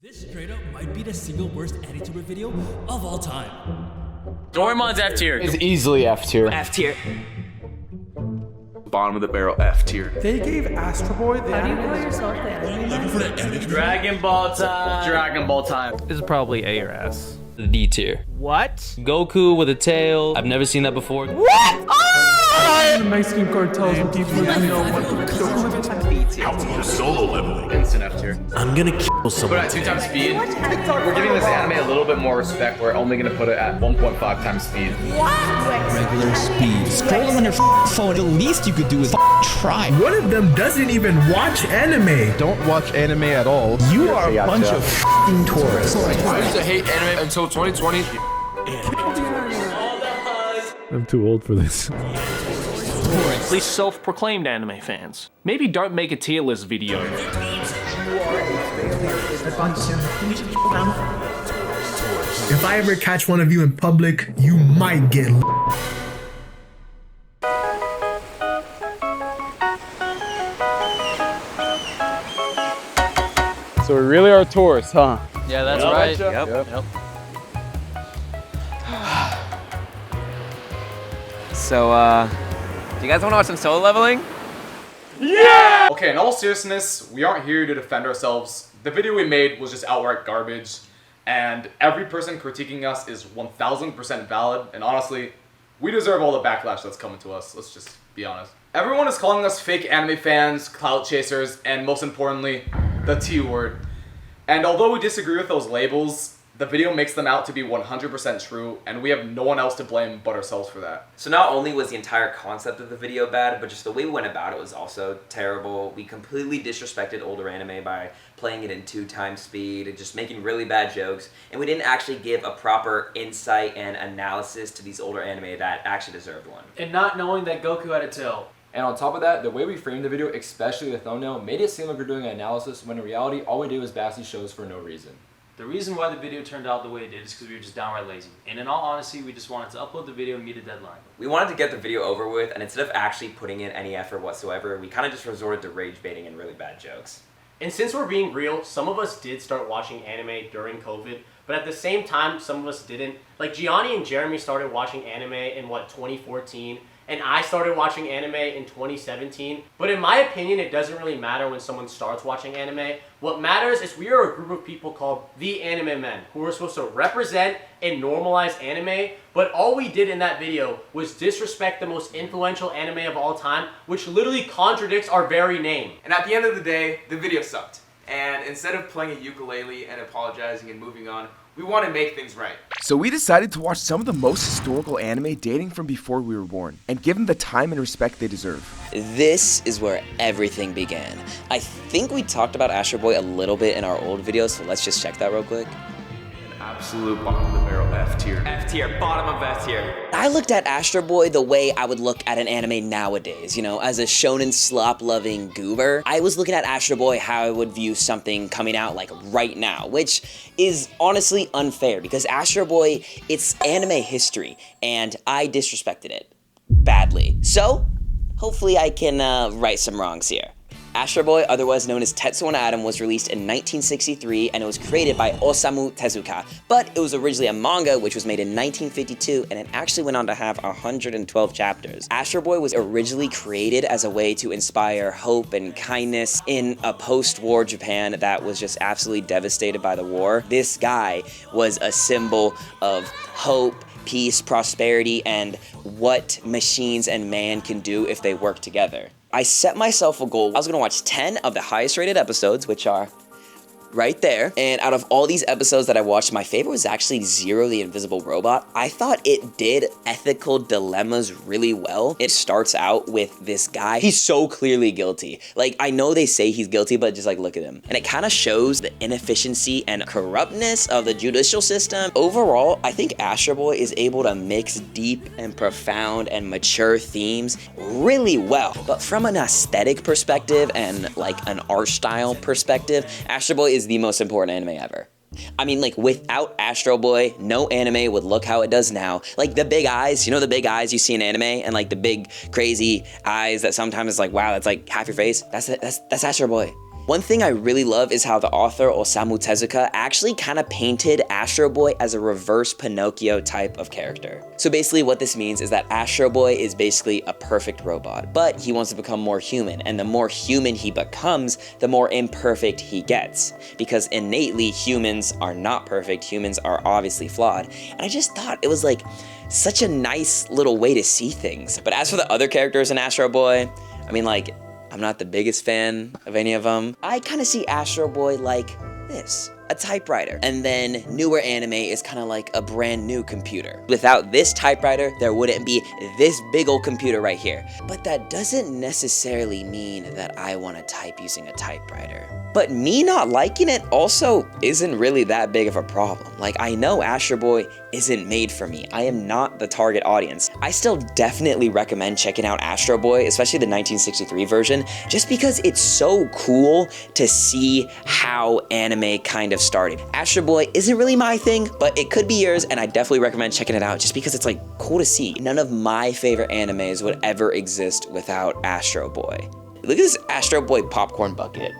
This straight up might be the single worst AniTuber video of all time. Doraemon's F tier. It's easily F tier. F tier. Bottom of the barrel F tier. They gave Astro Boy the How do you call yourself the anime? Dragon Ball time. Dragon Ball time. This is probably A or S. D tier. What? Goku with a tail. I've never seen that before. What? The Mexican cartels and people who know what The solo leveling. Instant F tier. I'm gonna kill someone. But at 2 times speed, we're giving this anime a little bit more respect. We're only gonna put it at 1.5 times speed. Regular speed. Scrolling on your phone, the least you could do is try. One of them doesn't even watch anime. Don't watch anime at all. You are a bunch of f***ing tourists. I used to hate anime until 2020. I'm too old for this. These self-proclaimed anime fans. Maybe don't make a tier list video. If I ever catch one of you in public, you might get So we really are tourists, huh? Yeah, that's right. Yep. So, do you guys want to watch some solo leveling? Okay, in all seriousness, we aren't here to defend ourselves. The video we made was just outright garbage, and every person critiquing us is 1000% valid, and honestly, we deserve all the backlash that's coming to us. Let's just be honest. Everyone is calling us fake anime fans, clout chasers, and most importantly, the T word. And although we disagree with those labels, the video makes them out to be 100% true, and we have no one else to blame but ourselves for that. So not only was the entire concept of the video bad, but just the way we went about it was also terrible. We completely disrespected older anime by playing it in 2 times speed and just making really bad jokes, and we didn't actually give a proper insight and analysis to these older anime that actually deserved one. And not knowing that Goku had a tail. And on top of that, the way we framed the video, especially the thumbnail, made it seem like we're doing an analysis when in reality, all we did was bash these shows for no reason. The reason why the video turned out the way it did is because we were just downright lazy. And in all honesty, we just wanted to upload the video and meet a deadline. We wanted to get the video over with, and instead of actually putting in any effort whatsoever, we kind of just resorted to rage baiting and really bad jokes. And since we're being real, some of us did start watching anime during COVID, but at the same time, some of us didn't. Like Gianni and Jeremy started watching anime in 2014, and I started watching anime in 2017. But in my opinion, it doesn't really matter when someone starts watching anime. What matters is we are a group of people called the Anime Men, who are supposed to represent and normalize anime, but all we did in that video was disrespect the most influential anime of all time, which literally contradicts our very name. And at the end of the day, the video sucked. And instead of playing a ukulele and apologizing and moving on, we want to make things right. So we decided to watch some of the most historical anime dating from before we were born, and give them the time and respect they deserve. This is where everything began. I think we talked about Astro Boy a little bit in our old video, so let's just check that real quick. Absolute bottom of the barrel F tier. F tier, bottom of F tier. I looked at Astro Boy the way I would look at an anime nowadays, you know, as a shonen slop-loving goober. I was looking at Astro Boy how I would view something coming out like right now, which is honestly unfair because Astro Boy, it's anime history, and I disrespected it badly. So, hopefully I can right some wrongs here. Astro Boy, otherwise known as Tetsuo no Atom, was released in 1963 and it was created by Osamu Tezuka, but it was originally a manga which was made in 1952 and it actually went on to have 112 chapters. Astro Boy was originally created as a way to inspire hope and kindness in a post-war Japan that was just absolutely devastated by the war. This guy was a symbol of hope, peace, prosperity, and what machines and man can do if they work together. I set myself a goal. I was gonna watch 10 of the highest rated episodes, which are right there. And out of all these episodes that I watched, my favorite was actually Zero the Invisible Robot. I thought it did ethical dilemmas really well. It starts out with this guy. He's so clearly guilty. Like, I know they say he's guilty, but just like, look at him. And it kind of shows the inefficiency and corruptness of the judicial system. Overall, I think Astro Boy is able to mix deep and profound and mature themes really well. But from an aesthetic perspective and like an art style perspective, Astro Boy is the most important anime ever. I mean, like, without Astro Boy, no anime would look how it does now. Like, the big eyes, you know the big eyes you see in anime? And, like, the big, crazy eyes that sometimes is like, wow, that's like half your face? That's Astro Boy. One thing I really love is how the author Osamu Tezuka actually kind of painted Astro Boy as a reverse Pinocchio type of character. So basically what this means is that Astro Boy is basically a perfect robot, but he wants to become more human, and the more human he becomes, the more imperfect he gets. Because innately, humans are not perfect, humans are obviously flawed. And I just thought it was like such a nice little way to see things. But as for the other characters in Astro Boy, I mean, like, I'm not the biggest fan of any of them. I kind of see Astro Boy like this. A typewriter. And then newer anime is kind of like a brand new computer. Without this typewriter, there wouldn't be this big old computer right here. But that doesn't necessarily mean that I want to type using a typewriter. But me not liking it also isn't really that big of a problem. Like, I know Astro Boy isn't made for me. I am not the target audience. I still definitely recommend checking out Astro Boy, especially the 1963 version, just because it's so cool to see how anime kind of started. Astro Boy isn't really my thing, but it could be yours, and I definitely recommend checking it out just because it's like cool to see. None of my favorite animes would ever exist without Astro Boy. Look at this Astro Boy popcorn bucket.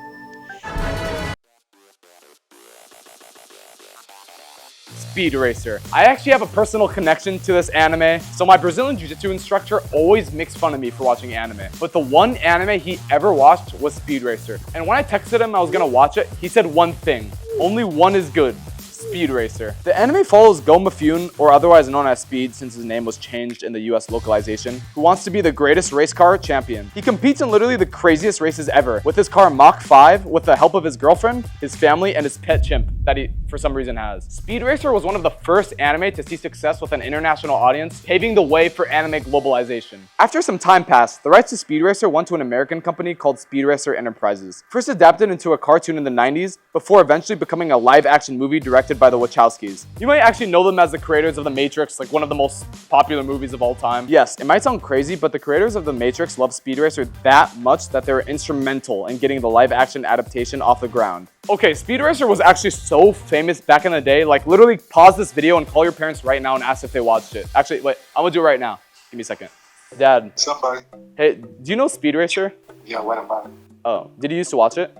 Speed Racer. I actually have a personal connection to this anime, so my Brazilian Jiu-Jitsu instructor always makes fun of me for watching anime. But the one anime he ever watched was Speed Racer. And when I texted him I was gonna watch it, he said one thing: only one is good. Speed Racer. The anime follows Go Mifune, or otherwise known as Speed since his name was changed in the US localization, who wants to be the greatest race car champion. He competes in literally the craziest races ever, with his car Mach 5, with the help of his girlfriend, his family, and his pet chimp that he, for some reason, has. Speed Racer was one of the first anime to see success with an international audience, paving the way for anime globalization. After some time passed, the rights to Speed Racer went to an American company called Speed Racer Enterprises, first adapted into a cartoon in the 90s, before eventually becoming a live-action movie directed by the Wachowskis. You might actually know them as the creators of The Matrix, like one of the most popular movies of all time. Yes, it might sound crazy, but the creators of The Matrix love Speed Racer that much that they were instrumental in getting the live-action adaptation off the ground. Okay, Speed Racer was actually so famous back in the day, like literally pause this video and call your parents right now and ask if they watched it. Actually, wait, I'm gonna do it right now. Give me a second. Dad. Somebody. Hey, do you know Speed Racer? Yeah, what about it? Oh, did you used to watch it?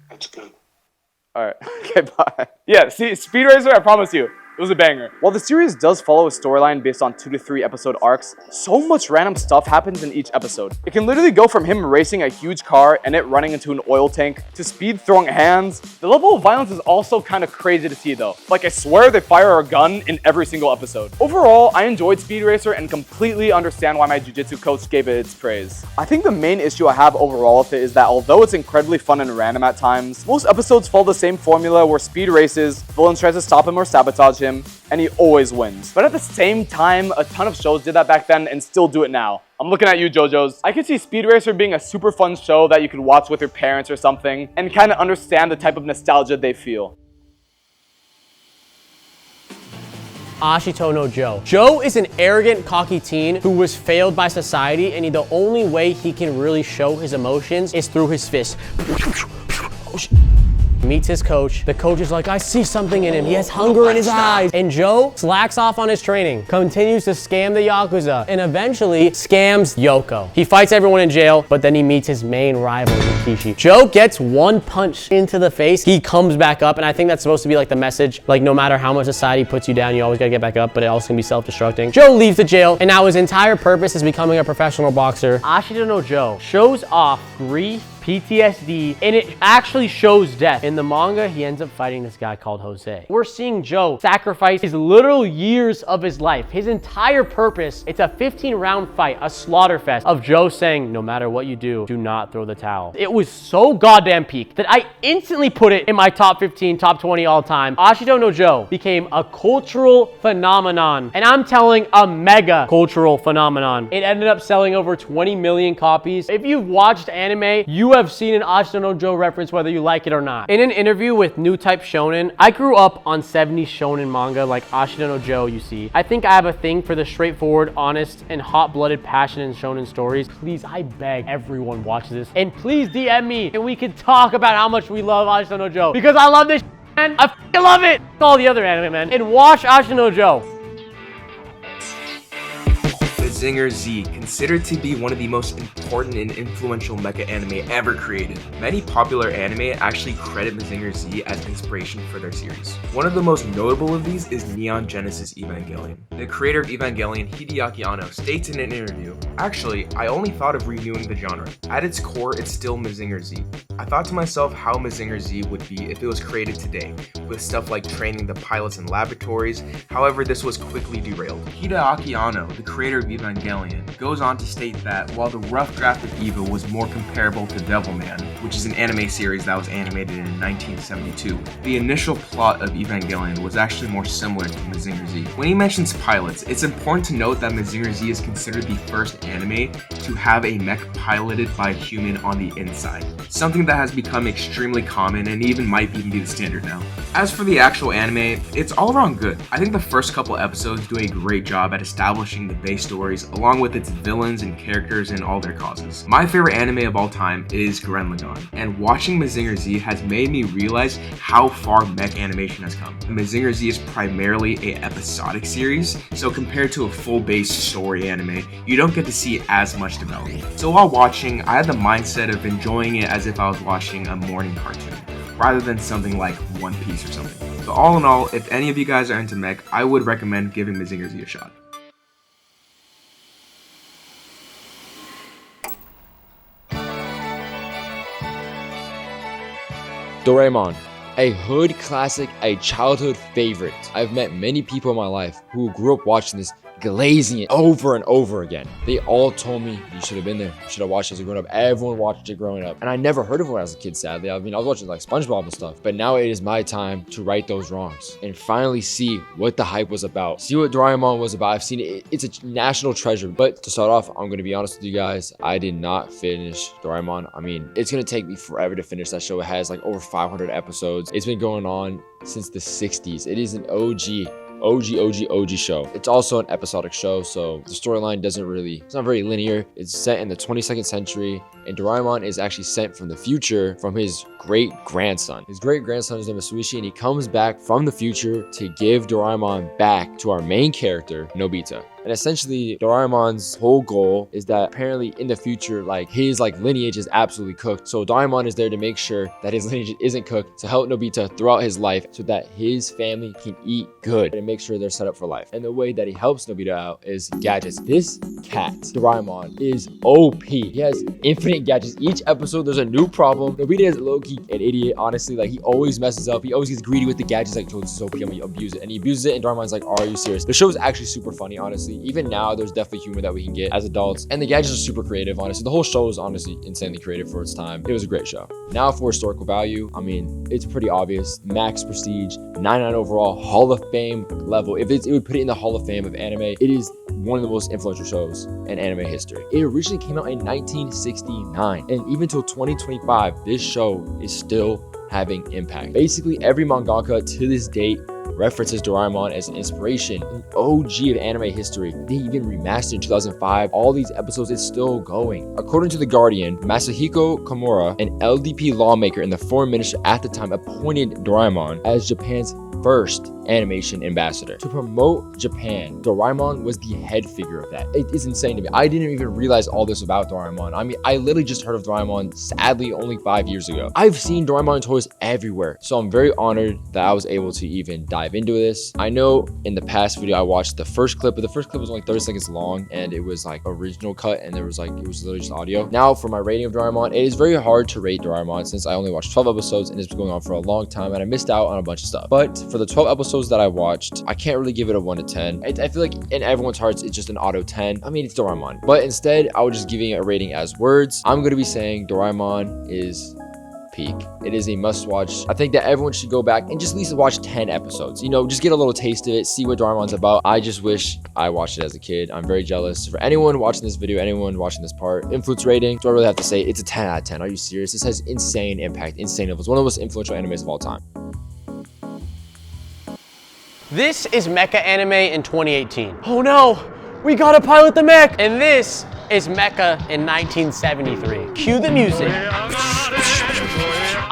It's good. Alright, okay, bye. Yeah, see, Speed Racer, I promise you, it was a banger. While the series does follow a storyline based on 2 to 3 episode arcs, so much random stuff happens in each episode. It can literally go from him racing a huge car and it running into an oil tank, to Speed throwing hands. The level of violence is also kind of crazy to see though. Like, I swear they fire a gun in every single episode. Overall, I enjoyed Speed Racer and completely understand why my jiu-jitsu coach gave it its praise. I think the main issue I have overall with it is that although it's incredibly fun and random at times, most episodes follow the same formula where Speed races, villain tries to stop him or sabotage him, and he always wins. But at the same time, a ton of shows did that back then and still do it now. I'm looking at you, JoJo's. I could see Speed Racer being a super fun show that you could watch with your parents or something and kind of understand the type of nostalgia they feel. Ashita No Joe. Joe is an arrogant, cocky teen who was failed by society, and the only way he can really show his emotions is through his fists. Meets his coach. The coach is like, I see something in him. He has hunger in his eyes. And Joe slacks off on his training, continues to scam the Yakuza, and eventually scams Yoko. He fights everyone in jail, but then he meets his main rival, Rikishi. Joe gets one punch into the face. He comes back up, and I think that's supposed to be like the message, like no matter how much society puts you down, you always gotta get back up, but it also can be self-destructing. Joe leaves the jail, and now his entire purpose is becoming a professional boxer. Ashita No Joe shows off grief, PTSD, and it actually shows death. In the manga, he ends up fighting this guy called Jose. We're seeing Joe sacrifice his literal years of his life. His entire purpose, it's a 15-round fight, a slaughter fest of Joe saying, no matter what you do not throw the towel. It was so goddamn peak that I instantly put it in my top 15, top 20 all time. Ashita No Joe became a cultural phenomenon, and I'm telling a mega cultural phenomenon. It ended up selling over 20 million copies. If you've watched anime, you have seen an Ashita No Joe reference whether you like it or not. In an interview with New Type Shonen, I grew up on 70s shonen manga like Ashita No Joe, you see. I think I have a thing for the straightforward, honest, and hot-blooded passion in shonen stories. Please, I beg everyone watch this. And please DM me and we can talk about how much we love Ashita No Joe. Because I love this man. I f***ing love it. All the other anime, man. And watch Ashita No Joe. Mazinger Z, considered to be one of the most important and influential mecha anime ever created. Many popular anime actually credit Mazinger Z as inspiration for their series. One of the most notable of these is Neon Genesis Evangelion. The creator of Evangelion, Hideaki Anno, states in an interview, "Actually, I only thought of renewing the genre. At its core, it's still Mazinger Z. I thought to myself how Mazinger Z would be if it was created today, with stuff like training the pilots in laboratories. However, this was quickly derailed." Hideaki Anno, the creator of Evangelion, goes on to state that while the rough draft of EVA was more comparable to Devilman, which is an anime series that was animated in 1972, the initial plot of Evangelion was actually more similar to Mazinger Z. When he mentions pilots, it's important to note that Mazinger Z is considered the first anime to have a mech piloted by a human on the inside, something that has become extremely common and even might even be the standard now. As for the actual anime, it's all around good. I think the first couple episodes do a great job at establishing the base stories along with its villains and characters and all their causes. My favorite anime of all time is Gurren Lagann, and watching Mazinger Z has made me realize how far mech animation has come. Mazinger Z is primarily an episodic series, so compared to a full-base story anime, you don't get to see as much development. So while watching, I had the mindset of enjoying it as if I was watching a morning cartoon, rather than something like One Piece or something. So all in all, if any of you guys are into mech, I would recommend giving Mazinger Z a shot. Doraemon. A hood classic, a childhood favorite. I've met many people in my life who grew up watching this, glazing it over and over again. They all told me, you should have been there. You should have watched it as a grown up. Everyone watched it growing up. And I never heard of it when I was a kid, sadly. I mean, I was watching like SpongeBob and stuff. But now it is my time to right those wrongs and finally see what the hype was about. See what Doraemon was about. I've seen it. It's a national treasure. But to start off, I'm going to be honest with you guys. I did not finish Doraemon. I mean, it's going to take me forever to finish that show. It has like over 500 episodes. It's been going on since the 60s. It is an OG show. It's also an episodic show, so the storyline it's not very linear. It's set in the 22nd century, and Doraemon is actually sent from the future from his great-grandson. His great-grandson's name is Suishi, and he comes back from the future to give Doraemon back to our main character, Nobita. And essentially, Doraemon's whole goal is that apparently in the future, like his lineage is absolutely cooked. So Doraemon is there to make sure that his lineage isn't cooked, to help Nobita throughout his life so that his family can eat good and make sure they're set up for life. And the way that he helps Nobita out is gadgets. This cat, Doraemon, is OP. He has infinite gadgets. Each episode, there's a new problem. Nobita is low-key an idiot, honestly. Like, he always messes up. He always gets greedy with the gadgets. Like, oh, this is OP, I'm gonna abuse it. And he abuses it, and Doraemon's like, are you serious? The show is actually super funny, honestly. Even now, there's definitely humor that we can get as adults. And the gadgets are super creative, honestly. The whole show is honestly insanely creative for its time. It was a great show. Now for historical value, I mean, it's pretty obvious. Max prestige, 99 overall, Hall of Fame level. If it would put it in the Hall of Fame of anime, it is one of the most influential shows in anime history. It originally came out in 1969, and even till 2025, this show is still having impact. Basically, every mangaka to this date references Doraemon as an inspiration, an OG of anime history. They even remastered in 2005. All these episodes, it's still going. According to The Guardian, Masahiko Komura, an LDP lawmaker and the foreign minister at the time, appointed Doraemon as Japan's first animation ambassador. To promote Japan, Doraemon was the head figure of that. It is insane to me. I didn't even realize all this about Doraemon. I mean, I literally just heard of Doraemon, sadly, only 5 years ago. I've seen Doraemon toys everywhere, so I'm very honored that I was able to even dive into this. I know in the past video, I watched the first clip, but the first clip was only 30 seconds long, and it was like original cut, and it was literally just audio. Now, for my rating of Doraemon, it is very hard to rate Doraemon since I only watched 12 episodes, and it's been going on for a long time, and I missed out on a bunch of stuff. But for the 12 episodes that I watched, I can't really give it a 1 to 10. I feel like in everyone's hearts, it's just an auto 10. I mean, it's Doraemon. But instead, I was just giving it a rating as words. I'm going to be saying Doraemon is peak. It is a must watch. I think that everyone should go back and just at least watch 10 episodes. You know, just get a little taste of it, see what Doraemon's about. I just wish I watched it as a kid. I'm very jealous. For anyone watching this video, anyone watching this part, influence rating, do I really have to say it's a 10 out of 10? Are you serious? This has insane impact, insane levels. One of the most influential animes of all time. This is Mecha Anime in 2018. Oh no, we gotta pilot the mech! And this is Mecha in 1973. Cue the music.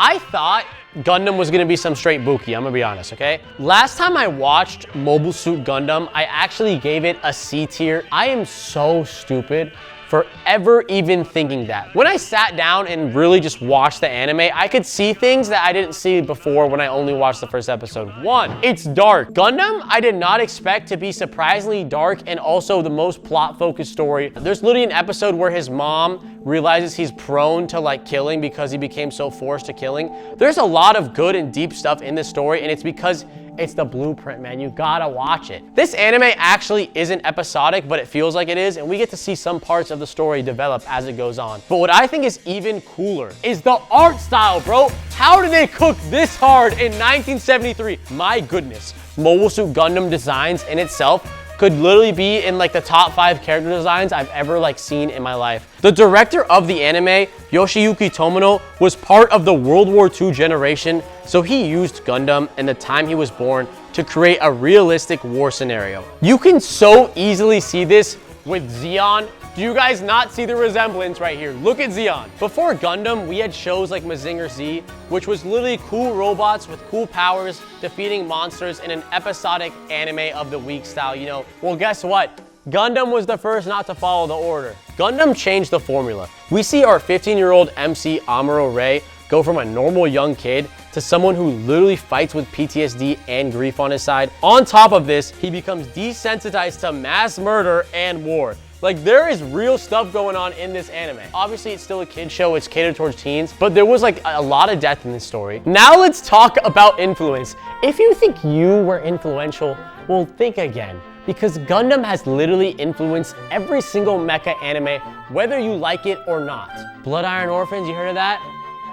I thought Gundam was gonna be some straight Buki, I'm gonna be honest, okay? Last time I watched Mobile Suit Gundam, I actually gave it a C tier. I am so stupid for ever even thinking that. When I sat down and really just watched the anime, I could see things that I didn't see before when I only watched the first episode. One, it's dark. Gundam, I did not expect to be surprisingly dark and also the most plot-focused story. There's literally an episode where his mom realizes he's prone to like killing because he became so forced to killing. There's a lot of good and deep stuff in this story, and it's because it's the blueprint, man. You gotta watch it. This anime actually isn't episodic, but it feels like it is, and we get to see some parts of the story develop as it goes on. But what I think is even cooler is the art style, bro. How did they cook this hard in 1973? My goodness. Mobile Suit Gundam designs in itself could literally be in like the top 5 character designs I've ever like seen in my life. The director of the anime, Yoshiyuki Tomino, was part of the World War II generation, so he used Gundam and the time he was born to create a realistic war scenario. You can so easily see this with Zeon. Do you guys not see the resemblance right here? Look at Zeon. Before Gundam, we had shows like Mazinger Z, which was literally cool robots with cool powers defeating monsters in an episodic anime of the week style, you know. Well, guess what? Gundam was the first not to follow the order. Gundam changed the formula. We see our 15-year-old MC Amuro Ray go from a normal young kid to someone who literally fights with PTSD and grief on his side. On top of this, he becomes desensitized to mass murder and war. Like, there is real stuff going on in this anime. Obviously, it's still a kid show, it's catered towards teens, but there was like a lot of death in this story. Now let's talk about influence. If you think you were influential, well, think again. Because Gundam has literally influenced every single mecha anime, whether you like it or not. Blood Iron Orphans, you heard of that?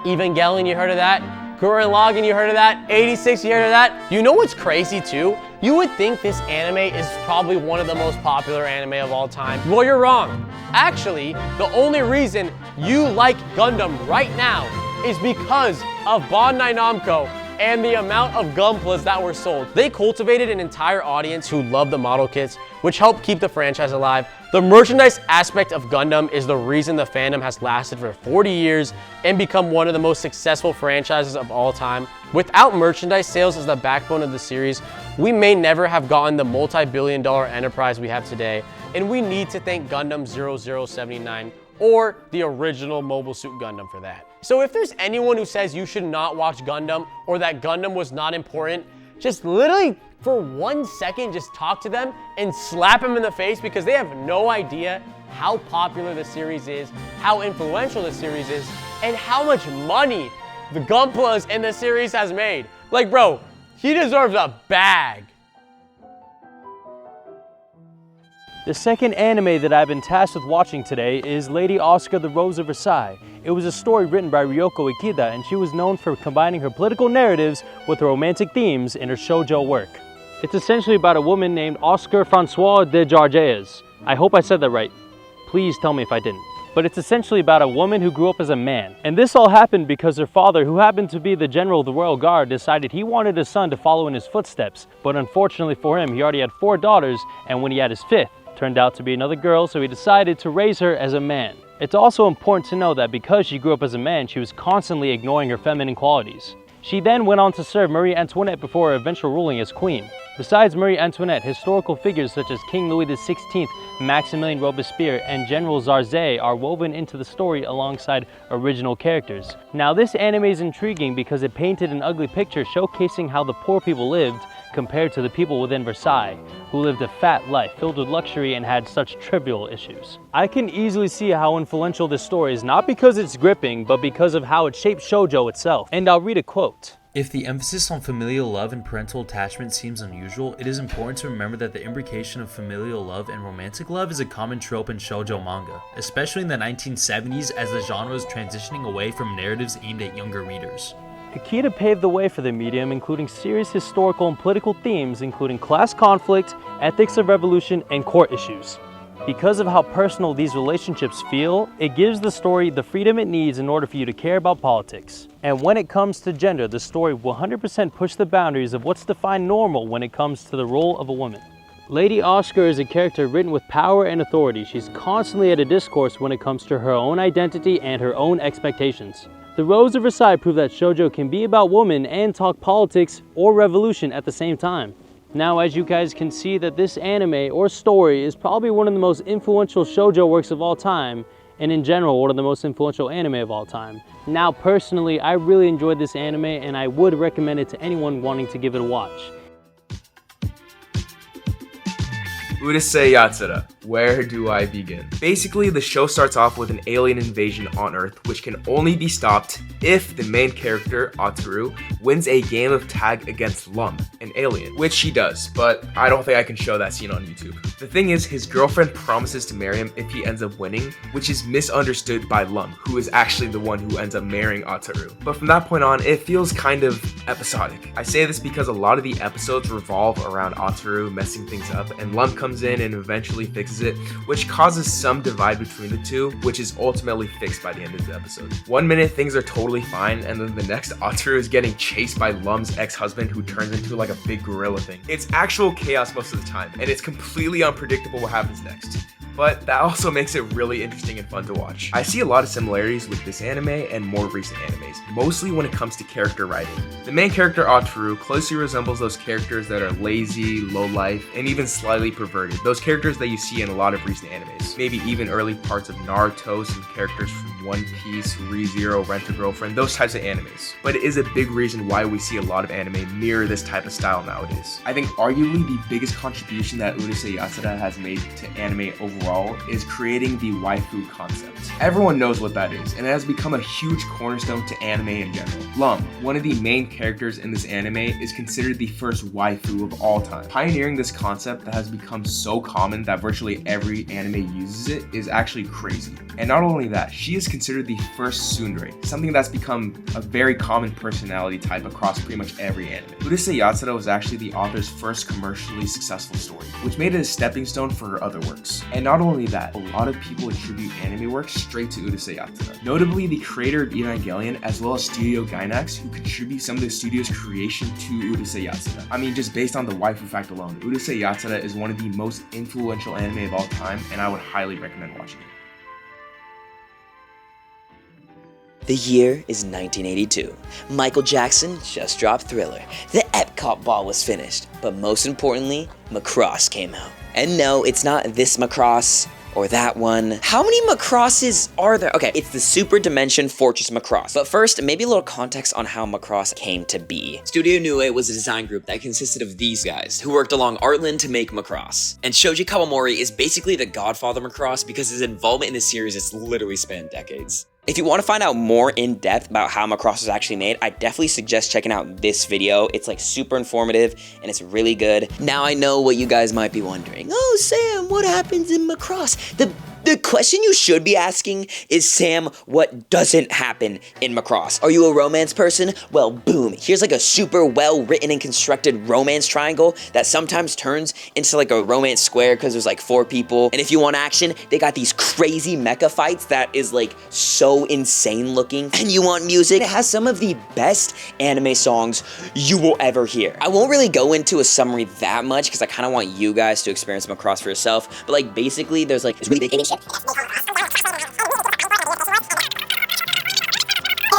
Evangelion, you heard of that? Gurren Lagann, you heard of that? 86, you heard of that? You know what's crazy too? You would think this anime is probably one of the most popular anime of all time. Well, you're wrong. Actually, the only reason you like Gundam right now is because of Bandai Namco and the amount of Gunplas that were sold. They cultivated an entire audience who loved the model kits, which helped keep the franchise alive. The merchandise aspect of Gundam is the reason the fandom has lasted for 40 years and become one of the most successful franchises of all time. Without merchandise sales as the backbone of the series, we may never have gotten the multi-billion-dollar enterprise we have today, and we need to thank Gundam 0079 or the original Mobile Suit Gundam for that. So if there's anyone who says you should not watch Gundam or that Gundam was not important, just literally for 1 second, just talk to them and slap them in the face because they have no idea how popular the series is, how influential the series is, and how much money the Gunplas in the series has made. Like, bro, he deserves a bag. The second anime that I've been tasked with watching today is Lady Oscar the Rose of Versailles. It was a story written by Ryoko Ikeda, and she was known for combining her political narratives with romantic themes in her shoujo work. It's essentially about a woman named Oscar Francois de Jargeas. I hope I said that right. Please tell me if I didn't. But it's essentially about a woman who grew up as a man. And this all happened because her father, who happened to be the general of the Royal Guard, decided he wanted his son to follow in his footsteps. But unfortunately for him, he already had 4 daughters, and when he had his 5th, turned out to be another girl, so he decided to raise her as a man. It's also important to know that because she grew up as a man, she was constantly ignoring her feminine qualities. She then went on to serve Marie Antoinette before her eventual ruling as queen. Besides Marie Antoinette, historical figures such as King Louis XVI, Maximilien Robespierre, and General Zarzé are woven into the story alongside original characters. Now this anime is intriguing because it painted an ugly picture showcasing how the poor people lived compared to the people within Versailles, who lived a fat life filled with luxury and had such trivial issues. I can easily see how influential this story is, not because it's gripping, but because of how it shaped shoujo itself. And I'll read a quote. If the emphasis on familial love and parental attachment seems unusual, it is important to remember that the imbrication of familial love and romantic love is a common trope in shoujo manga, especially in the 1970s as the genre is transitioning away from narratives aimed at younger readers. Ikeda paved the way for the medium, including serious historical and political themes, including class conflict, ethics of revolution, and court issues. Because of how personal these relationships feel, it gives the story the freedom it needs in order for you to care about politics. And when it comes to gender, the story will 100% push the boundaries of what's defined normal when it comes to the role of a woman. Lady Oscar is a character written with power and authority. She's constantly at a discourse when it comes to her own identity and her own expectations. The Rose of Versailles proved that shoujo can be about women and talk politics or revolution at the same time. Now, as you guys can see, that this anime or story is probably one of the most influential shoujo works of all time, and in general, one of the most influential anime of all time. Now, personally, I really enjoyed this anime and I would recommend it to anyone wanting to give it a watch. Urusei Yatsura. Where do I begin? Basically, the show starts off with an alien invasion on Earth, which can only be stopped if the main character, Ataru, wins a game of tag against Lum, an alien, which she does, but I don't think I can show that scene on YouTube. The thing is, his girlfriend promises to marry him if he ends up winning, which is misunderstood by Lum, who is actually the one who ends up marrying Ataru. But from that point on, it feels kind of episodic. I say this because a lot of the episodes revolve around Ataru messing things up, and Lum comes in and eventually fixes it, which causes some divide between the two, which is ultimately fixed by the end of the episode. 1 minute things are totally fine, and then the next Ataru is getting chased by Lum's ex-husband who turns into like a big gorilla thing. It's actual chaos most of the time, and it's completely unpredictable what happens next. But that also makes it really interesting and fun to watch. I see a lot of similarities with this anime and more recent animes, mostly when it comes to character writing. The main character Ataru closely resembles those characters that are lazy, low-life, and even slightly perverted. Those characters that you see in a lot of recent animes. Maybe even early parts of Naruto, some characters from One Piece, ReZero, Rent-a-Girlfriend, those types of animes. But it is a big reason why we see a lot of anime mirror this type of style nowadays. I think arguably the biggest contribution that Urusei Yatsura has made to anime overall is creating the waifu concept. Everyone knows what that is, and it has become a huge cornerstone to anime in general. Lum, one of the main characters in this anime, is considered the first waifu of all time. Pioneering this concept that has become so common that virtually every anime uses it is actually crazy. And not only that, she is considered the first tsundere, something that's become a very common personality type across pretty much every anime. Urusei Yatsura was actually the author's first commercially successful story, which made it a stepping stone for her other works. And not only that, a lot of people attribute anime work straight to Urusei Yatsura. Notably, the creator of Evangelion, as well as Studio Gainax, who contribute some of the studio's creation to Urusei Yatsura. I mean, just based on the waifu fact alone, Urusei Yatsura is one of the most influential anime of all time, and I would highly recommend watching it. The year is 1982. Michael Jackson just dropped Thriller. The Epcot ball was finished, but most importantly, Macross came out. And no, it's not this Macross or that one. How many Macrosses are there? Okay, it's the Super Dimension Fortress Macross. But first, maybe a little context on how Macross came to be. Studio Nue was a design group that consisted of these guys, who worked along Artland to make Macross. And Shoji Kawamori is basically the godfather of Macross because his involvement in the series has literally spanned decades. If you want to find out more in depth about how Macross was actually made, I definitely suggest checking out this video. It's like super informative and it's really good. Now I know what you guys might be wondering. Oh, Sam, what happens in Macross? The question you should be asking is, Sam, what doesn't happen in Macross? Are you a romance person? Well, boom, here's like a super well-written and constructed romance triangle that sometimes turns into like a romance square because there's like 4 people. And if you want action, they got these crazy mecha fights that is like so insane looking. And you want music? It has some of the best anime songs you will ever hear. I won't really go into a summary that much because I kind of want you guys to experience Macross for yourself. But like basically, there's like this really big ship. I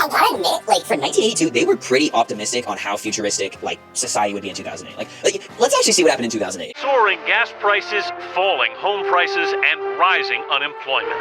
gotta admit, like for 1982, they were pretty optimistic on how futuristic like society would be in 2008. Like let's actually see what happened in 2008. Soaring gas prices, falling home prices, and rising unemployment.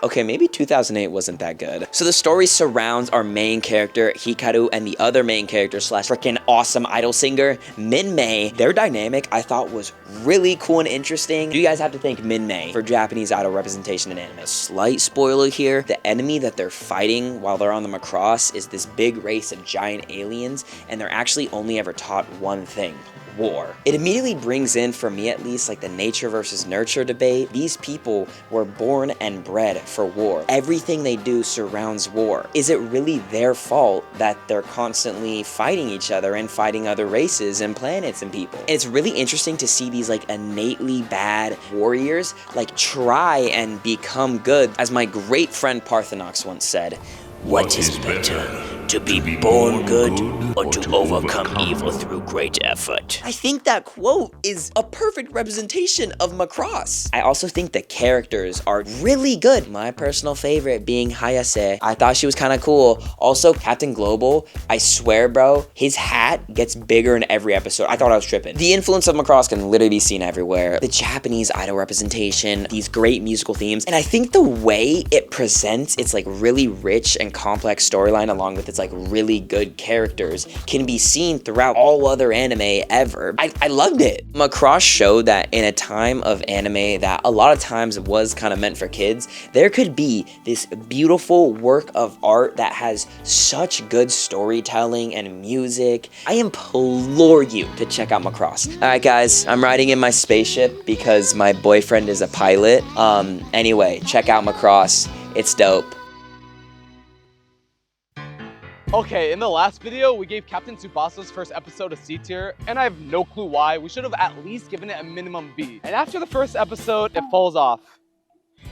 Okay, maybe 2008 wasn't that good. So the story surrounds our main character, Hikaru, and the other main character slash freaking awesome idol singer, Min-Mei. Their dynamic I thought was really cool and interesting. You guys have to thank Min-Mei for Japanese idol representation in anime. Slight spoiler here, the enemy that they're fighting while they're on the Macross is this big race of giant aliens, and they're actually only ever taught one thing: war. It immediately brings in, for me at least, like the nature versus nurture debate. These people were born and bred for war. Everything they do surrounds war. Is it really their fault that they're constantly fighting each other and fighting other races and planets and people? And it's really interesting to see these like innately bad warriors like try and become good. As my great friend Parthenox once said, what is better, to be born good or to overcome evil through great effort. I think that quote is a perfect representation of Macross. I also think the characters are really good. My personal favorite being Hayase. I thought she was kind of cool. Also, Captain Global, I swear, bro, his hat gets bigger in every episode. I thought I was tripping. The influence of Macross can literally be seen everywhere. The Japanese idol representation, these great musical themes, and I think the way it presents its like really rich and complex storyline along with its like really good characters can be seen throughout all other anime ever. I loved it. Macross showed that in a time of anime that a lot of times was kind of meant for kids, there could be this beautiful work of art that has such good storytelling and music. I implore you to check out Macross. Alright guys, I'm riding in my spaceship because my boyfriend is a pilot. Anyway, check out Macross. It's dope. Okay, in the last video, we gave Captain Tsubasa's first episode a C tier, and I have no clue why. We should have at least given it a minimum B. And after the first episode, it falls off.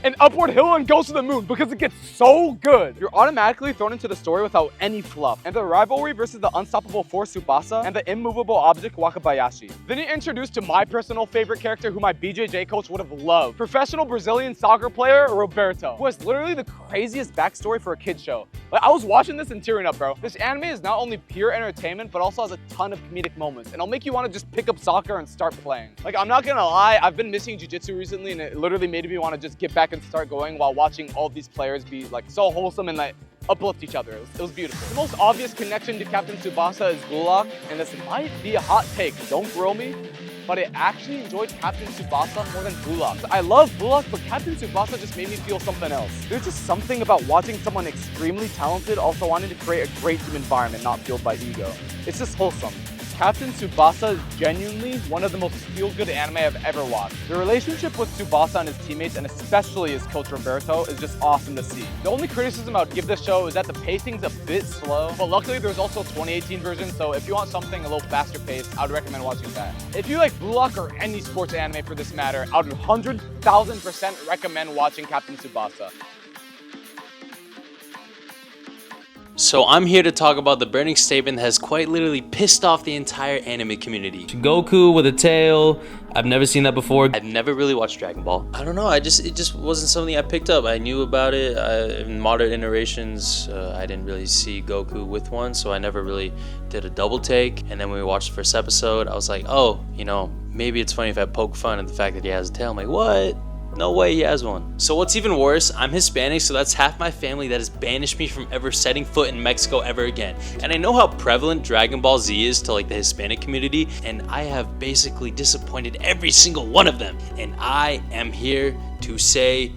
An upward hill and goes to the moon because it gets so good. You're automatically thrown into the story without any fluff. And the rivalry versus the unstoppable force Tsubasa and the immovable object Wakabayashi. Then you're introduced to my personal favorite character who my BJJ coach would have loved. Professional Brazilian soccer player Roberto, who has literally the craziest backstory for a kid's show. Like, I was watching this and tearing up, bro. This anime is not only pure entertainment, but also has a ton of comedic moments. And it'll make you want to just pick up soccer and start playing. Like, I'm not gonna lie, I've been missing jiu-jitsu recently and it literally made me want to just get back and start going while watching all these players be like so wholesome and like uplift each other. It was beautiful. The most obvious connection to Captain Tsubasa is Bullock, and this might be a hot take, don't grill me, but I actually enjoyed Captain Tsubasa more than Bullock. I love Bullock, but Captain Tsubasa just made me feel something else. There's just something about watching someone extremely talented also wanting to create a great team environment not fueled by ego. It's just wholesome. Captain Tsubasa is genuinely one of the most feel-good anime I've ever watched. The relationship with Tsubasa and his teammates, and especially his coach Roberto, is just awesome to see. The only criticism I would give this show is that the pacing's a bit slow, but luckily there's also a 2018 version, so if you want something a little faster paced, I would recommend watching that. If you like Blue Lock or any sports anime for this matter, I would 100,000% recommend watching Captain Tsubasa. So I'm here to talk about the burning statement that has quite literally pissed off the entire anime community. Goku with a tail. I've never seen that before. I've never really watched Dragon Ball. I don't know, it just wasn't something I picked up. I knew about it in modern iterations. I didn't really see Goku with one, so I never really did a double take. And then when we watched the first episode, I was like, oh, you know, maybe it's funny if I poke fun at the fact that he has a tail. I'm like, what? No way he has one. So what's even worse, I'm Hispanic, so that's half my family that has banished me from ever setting foot in Mexico ever again. And I know how prevalent Dragon Ball Z is to like the Hispanic community, and I have basically disappointed every single one of them. And I am here to say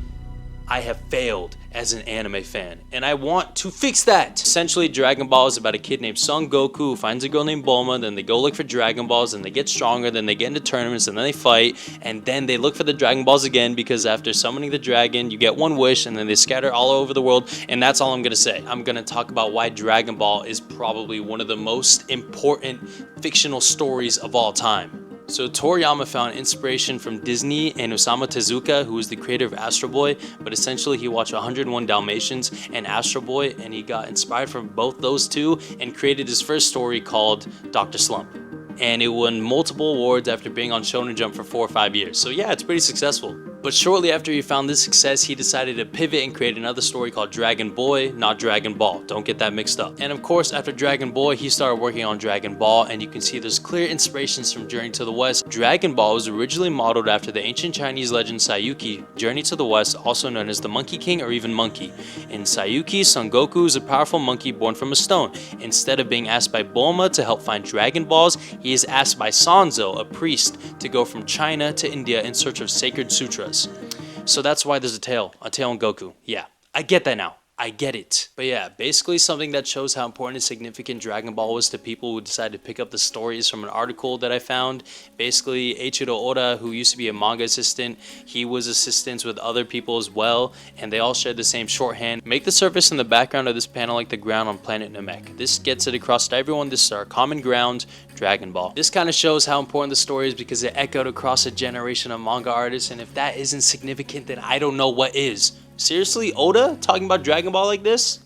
I have failed as an anime fan, and I want to fix that. Essentially, Dragon Ball is about a kid named Son Goku who finds a girl named Bulma, then they go look for Dragon Balls, and they get stronger, then they get into tournaments, and then they fight, and then they look for the Dragon Balls again, because after summoning the dragon, you get one wish, and then they scatter all over the world, and that's all I'm gonna say. I'm gonna talk about why Dragon Ball is probably one of the most important fictional stories of all time. So Toriyama found inspiration from Disney and Osamu Tezuka, who was the creator of Astro Boy, but essentially he watched 101 Dalmatians and Astro Boy, and he got inspired from both those two and created his first story called Dr. Slump. And it won multiple awards after being on Shonen Jump for 4 or 5 years. So yeah, it's pretty successful. But shortly after he found this success, he decided to pivot and create another story called Dragon Boy, not Dragon Ball. Don't get that mixed up. And of course, after Dragon Boy, he started working on Dragon Ball, and you can see there's clear inspirations from Journey to the West. Dragon Ball was originally modeled after the ancient Chinese legend Sayuki, Journey to the West, also known as the Monkey King or even Monkey. In Sayuki, Son Goku is a powerful monkey born from a stone. Instead of being asked by Bulma to help find Dragon Balls, he is asked by Sanzo, a priest, to go from China to India in search of sacred sutras. So that's why there's a tail on Goku. Yeah, I get that now. I get it. But yeah, basically something that shows how important and significant Dragon Ball was to people who decided to pick up the stories from an article that I found. Basically, Eiichiro Oda, who used to be a manga assistant, he was assistants with other people as well, and they all shared the same shorthand. Make the surface and the background of this panel like the ground on planet Namek. This gets it across to everyone. This is our common ground, Dragon Ball. This kind of shows how important the story is because it echoed across a generation of manga artists, and if that isn't significant, then I don't know what is. Seriously, Oda talking about Dragon Ball like this?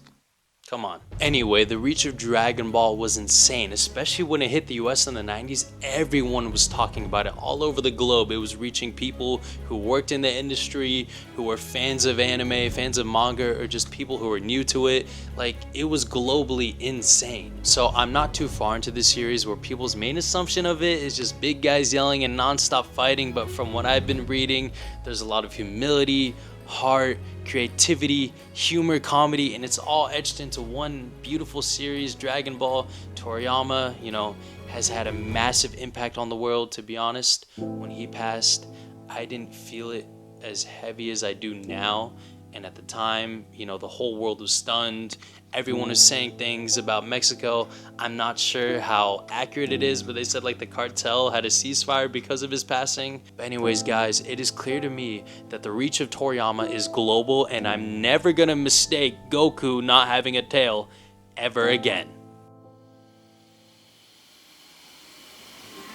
Come on. Anyway, the reach of Dragon Ball was insane, especially when it hit the US in the 90s. Everyone was talking about it all over the globe. It was reaching people who worked in the industry, who were fans of anime, fans of manga, or just people who were new to it. Like, it was globally insane. So I'm not too far into this series where people's main assumption of it is just big guys yelling and non-stop fighting, but from what I've been reading, there's a lot of humility, heart, creativity, humor, comedy, and it's all etched into one beautiful series. Dragon Ball. Toriyama, you know, has had a massive impact on the world, to be honest. When he passed, I didn't feel it as heavy as I do now, and at the time, you know, the whole world was stunned. Everyone was saying things about Mexico. I'm not sure how accurate it is, but they said like the cartel had a ceasefire because of his passing. But anyways, guys, it is clear to me that the reach of Toriyama is global, and I'm never gonna mistake Goku not having a tail ever again.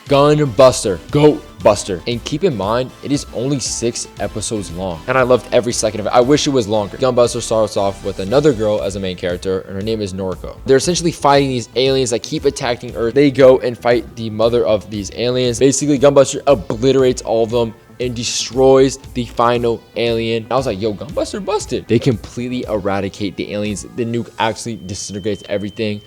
Gunbuster, Goat Buster. And keep in mind, it is only 6 episodes long, and I loved every second of it. I wish it was longer. Gunbuster starts off with another girl as a main character, and her name is Noriko. They're essentially fighting these aliens that keep attacking Earth. They go and fight the mother of these aliens. Basically, Gunbuster obliterates all of them and destroys the final alien. I was like, yo, Gunbuster busted. They completely eradicate the aliens. The nuke actually disintegrates everything,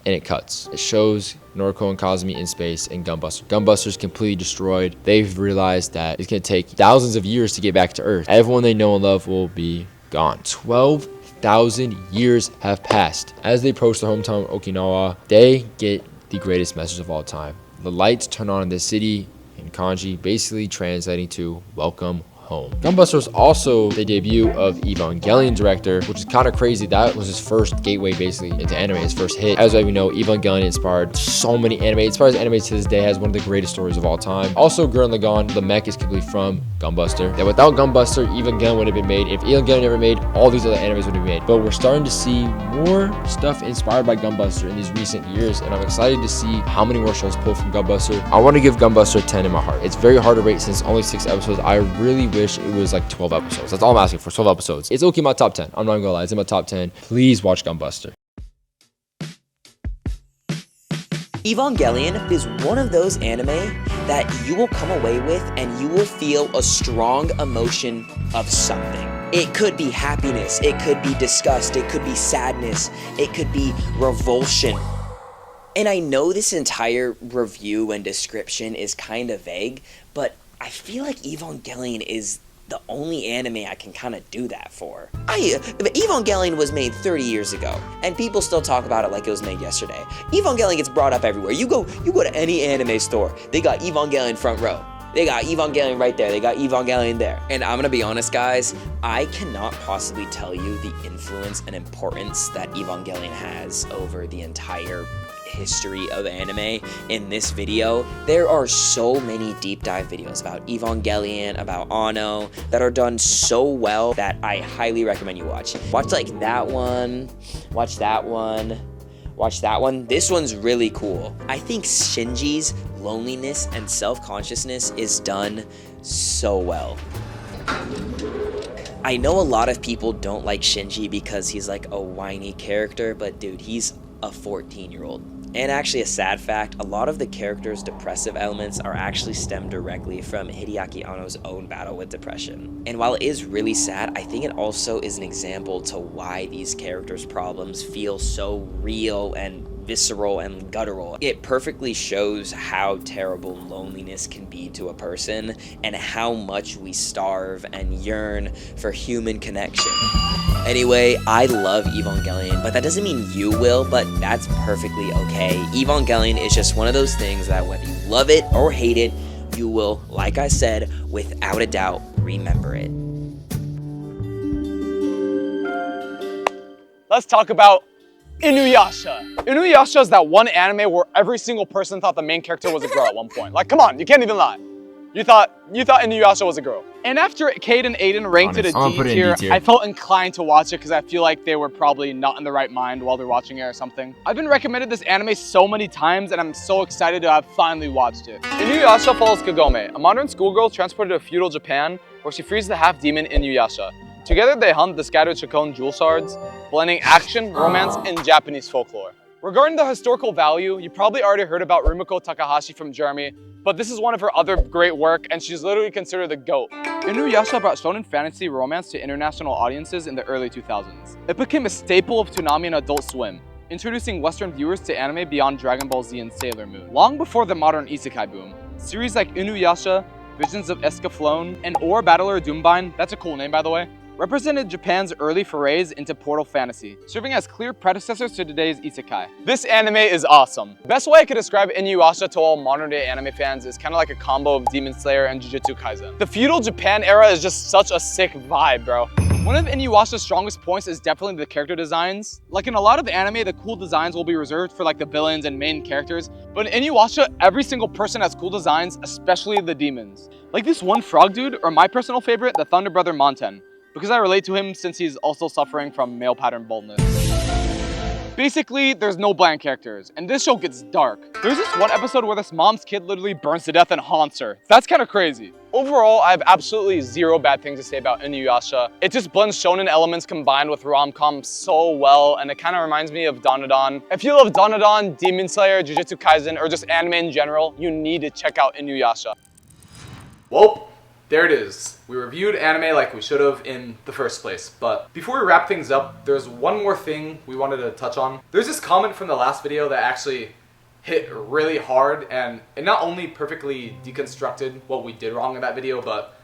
and it cuts. It shows Noriko and Kazumi in space and Gunbuster. Gunbuster's completely destroyed. They've realized that it's gonna take thousands of years to get back to Earth. Everyone they know and love will be gone. 12,000 years have passed. As they approach their hometown Okinawa, they get the greatest message of all time. The lights turn on in the city in kanji, basically translating to welcome home. Gunbuster was also the debut of Evangelion director, which is kind of crazy. That was his first gateway basically into anime, his first hit. As we know, Evangelion inspired so many anime. It inspires anime to this day, has one of the greatest stories of all time. Also, Gurren Lagann, the mech is completely from Gunbuster. That without Gunbuster, Evangelion would have been made. If Evangelion never made, all these other animes would have been made. But we're starting to see more stuff inspired by Gunbuster in these recent years, and I'm excited to see how many more shows pull from Gunbuster. I want to give Gunbuster a 10 in my heart. It's very hard to rate since only 6 episodes. I really wish it was like 12 episodes. That's all I'm asking for, 12 episodes. It's okay in my top 10. I'm not gonna lie, it's in my top 10. Please watch Gunbuster. Evangelion is one of those anime that you will come away with and you will feel a strong emotion of something. It could be happiness, it could be disgust, it could be sadness, it could be revulsion. And I know this entire review and description is kind of vague, but I feel like Evangelion is the only anime I can kind of do that for. Evangelion was made 30 years ago, and people still talk about it like it was made yesterday. Evangelion gets brought up everywhere. You go to any anime store, they got Evangelion front row. They got Evangelion right there. They got Evangelion there. And I'm gonna be honest, guys, I cannot possibly tell you the influence and importance that Evangelion has over the entire history of anime in this video. There are so many deep dive videos about Evangelion, about Anno, that are done so well that I highly recommend you watch. Watch like that one, watch that one, watch that one. This one's really cool. I think Shinji's loneliness and self-consciousness is done so well. I know a lot of people don't like Shinji because he's like a whiny character, but dude, he's a 14-year-old. And actually, a sad fact, a lot of the character's depressive elements are actually stemmed directly from Hideaki Anno's own battle with depression. And while it is really sad, I think it also is an example to why these characters' problems feel so real and visceral and guttural. It perfectly shows how terrible loneliness can be to a person and how much we starve and yearn for human connection. Anyway, I love Evangelion, but that doesn't mean you will, but that's perfectly okay. Evangelion is just one of those things that whether you love it or hate it, you will, like I said, without a doubt, remember it. Let's talk about Inuyasha. Inuyasha is that one anime where every single person thought the main character was a girl at one point. Like, come on, you can't even lie. You thought Inuyasha was a girl. And after Cade and Aiden ranked it a D tier, I felt inclined to watch it because I feel like they were probably not in the right mind while they're watching it or something. I've been recommended this anime so many times and I'm so excited to have finally watched it. Inuyasha follows Kagome, a modern schoolgirl transported to feudal Japan where she frees the half-demon Inuyasha. Together they hunt the scattered Chacon jewel shards, blending action, romance, and Japanese folklore. Regarding the historical value, you probably already heard about Rumiko Takahashi from Jeremy, but this is one of her other great work, and she's literally considered the GOAT. Inuyasha brought shonen fantasy romance to international audiences in the early 2000s. It became a staple of Toonami and Adult Swim, introducing Western viewers to anime beyond Dragon Ball Z and Sailor Moon. Long before the modern isekai boom, series like Inuyasha, Visions of Escaflowne, and Or Battler Doombind, that's a cool name by the way, represented Japan's early forays into portal fantasy, serving as clear predecessors to today's isekai. This anime is awesome. The best way I could describe Inuyasha to all modern-day anime fans is kind of like a combo of Demon Slayer and Jujutsu Kaisen. The feudal Japan era is just such a sick vibe, bro. One of Inuyasha's strongest points is definitely the character designs. Like in a lot of anime, the cool designs will be reserved for like the villains and main characters, but in Inuyasha, every single person has cool designs, especially the demons. Like this one frog dude, or my personal favorite, the Thunder Brother Monten, because I relate to him since he's also suffering from male pattern baldness. Basically, there's no bland characters, and this show gets dark. There's this one episode where this mom's kid literally burns to death and haunts her. That's kind of crazy. Overall, I have absolutely zero bad things to say about Inuyasha. It just blends shonen elements combined with rom-com so well, and it kind of reminds me of Dandadan. If you love Dandadan, Demon Slayer, Jujutsu Kaisen, or just anime in general, you need to check out Inuyasha. Well, there it is. We reviewed anime like we should have in the first place, but before we wrap things up, there's one more thing we wanted to touch on. There's this comment from the last video that actually hit really hard, and it not only perfectly deconstructed what we did wrong in that video, but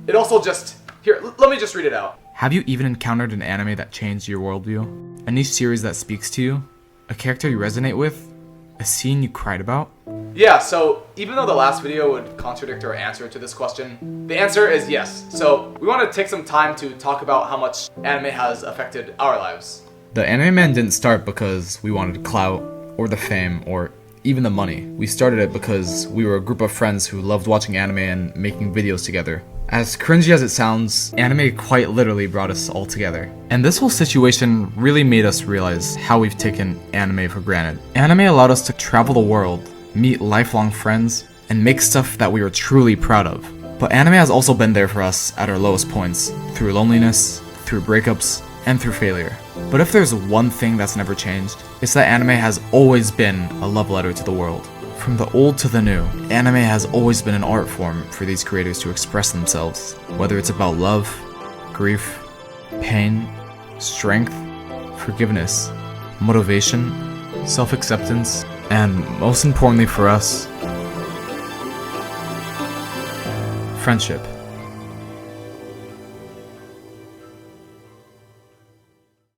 it also just... Here, let me just read it out. Have you even encountered an anime that changed your worldview? A new series that speaks to you? A character you resonate with? A scene you cried about? Yeah, so even though the last video would contradict our answer to this question, the answer is yes. So we want to take some time to talk about how much anime has affected our lives. The Anime Man didn't start because we wanted clout, or the fame, or even the money. We started it because we were a group of friends who loved watching anime and making videos together. As cringy as it sounds, anime quite literally brought us all together. And this whole situation really made us realize how we've taken anime for granted. Anime allowed us to travel the world, meet lifelong friends, and make stuff that we were truly proud of. But anime has also been there for us at our lowest points, through loneliness, through breakups, and through failure. But if there's one thing that's never changed, it's that anime has always been a love letter to the world. From the old to the new, anime has always been an art form for these creators to express themselves, whether it's about love, grief, pain, strength, forgiveness, motivation, self-acceptance, and most importantly for us, friendship.